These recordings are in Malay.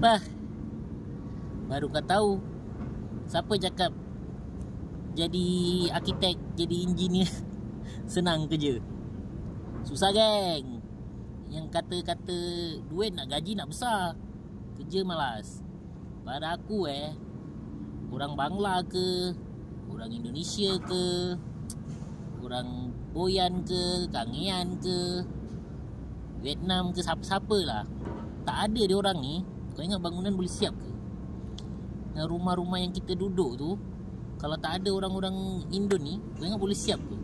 bah. Baru kau tahu. Siapa cakap jadi arkitek, jadi engineer senang kerja? Susah geng. Yang kata-kata duit nak gaji nak besar, kerja malas. Pada aku orang Bangla ke, orang Indonesia ke, orang Boyan ke, Kangean ke, Vietnam ke, siapa-siapa lah, tak ada dia orang ni. Kau ingat bangunan boleh siap ke? Dan rumah-rumah yang kita duduk tu, kalau tak ada orang-orang Indo ni, kau ingat boleh siap ke?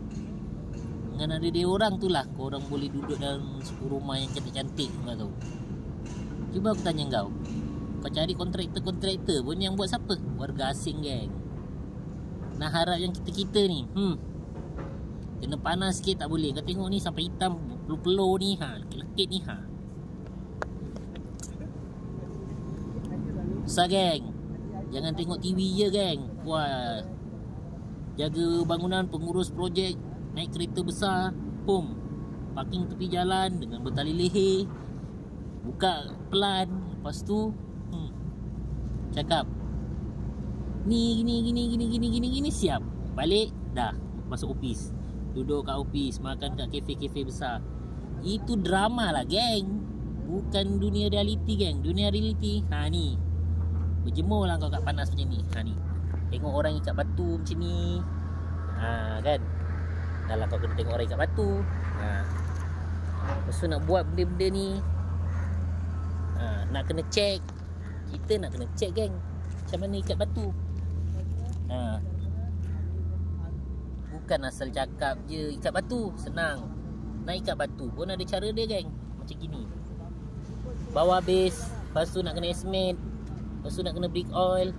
Dengan ada dia orang tu lah korang boleh duduk dalam rumah yang cantik-cantik. Kau tahu. Cuba aku tanya kau, kau cari kontraktor pun yang buat siapa? Warga asing geng. Nak harap yang kita-kita ni kena panas sikit tak boleh. Kau tengok ni sampai hitam peluh-peluh ni, lekit-lekit ni. Susah geng. Jangan tengok TV je geng. Wah, jaga bangunan, pengurus projek naik kereta besar, parking tepi jalan dengan bertali leher, buka pelan. Lepas tu cakap ni gini siap. Balik dah masuk office, duduk kat office, makan kat kafe-kafe besar. Itu drama lah geng, bukan dunia realiti geng. Dunia realiti ni berjemur lah kau kat panas macam ni. Ni tengok orang ikat batu macam ni, kan. Dah lah kau kena tengok orang ikat batu. Lepas tu nak buat benda-benda ni, nak kena check. Kita nak kena check geng, macam mana ikat batu. Bukan asal cakap je ikat batu senang. Nak ikat batu pun ada cara dia geng. Macam gini, bawah base, lepas tu nak kena estimate, lepas tu nak kena brick oil.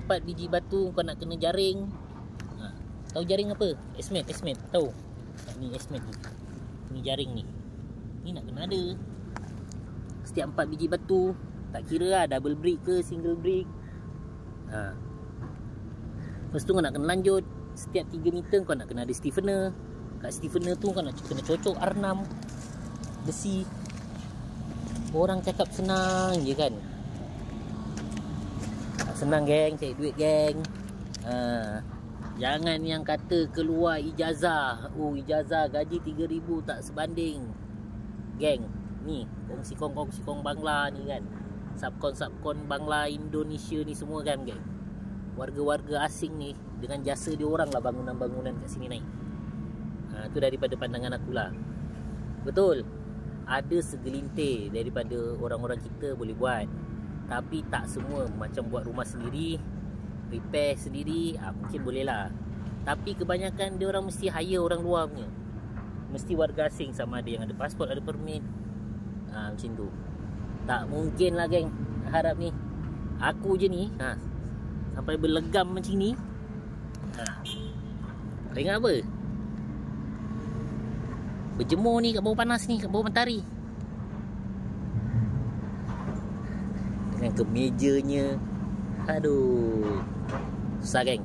4 biji batu kau nak kena jaring. Tahu jaring apa? Estimate tahu? Ni estimate ni. Ni jaring ni. Ni nak kena ada. Setiap 4 biji batu, tak kira lah double brick ke single brick. Lepas tu kau nak kena lanjut. Setiap 3 meter kau nak kena ada stiffener. Kat stiffener tu kau nak kena cocok R6 besi. Orang cakap senang je kan. Senang geng, cari duit geng. Jangan yang kata keluar ijazah. Ijazah gaji 3,000 tak sebanding. Geng, ni kongsi-kong Bangla ni kan. Subkon Bangla Indonesia ni semua kan geng. Warga-warga asing ni dengan jasa dia orang lah bangunan-bangunan kat sini naik. Tu daripada pandangan aku lah. Betul, ada segelintir daripada orang-orang kita boleh buat, tapi tak semua. Macam buat rumah sendiri, repair sendiri, mungkin boleh lah. Tapi kebanyakan dia orang mesti hire orang luar punya. Mesti warga asing, sama ada yang ada pasport, ada permit. Macam tu. Tak mungkin lah geng, harap ni aku je ni sampai berlegam macam ni. Ingat apa? Berjemur ni kat bawah panas ni, kat bawah mentari, dengan kemejanya. Aduh, susah geng.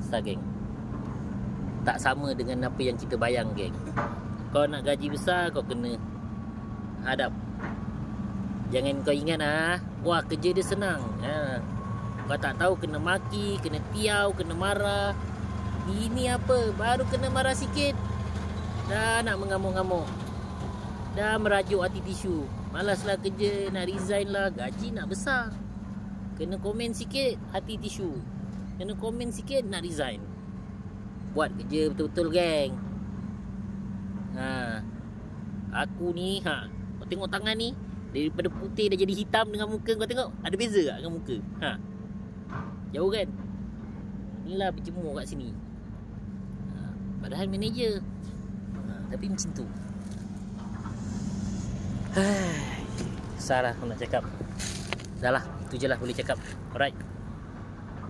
Tak sama dengan apa yang kita bayang geng. Kau nak gaji besar, kau kena hadap. Jangan kau ingat wah kerja dia senang. Kau tak tahu kena maki, kena tiau, kena marah. Ini apa, baru kena marah sikit dah nak mengamuk-ngamuk, dah merajuk hati tisu. Malaslah kerja, nak resign lah. Gaji nak besar, kena komen sikit hati tisu, kena komen sikit nak resign. Buat kerja betul-betul geng. Aku ni kau tengok tangan ni, daripada putih dah jadi hitam dengan muka. Kau tengok ada beza tak dengan muka? Jauh kan? Inilah berjemur kat sini. Padahal manager, tapi macam tu. Salah aku nak cakap. Dah lah, itu je lah boleh cakap. Alright.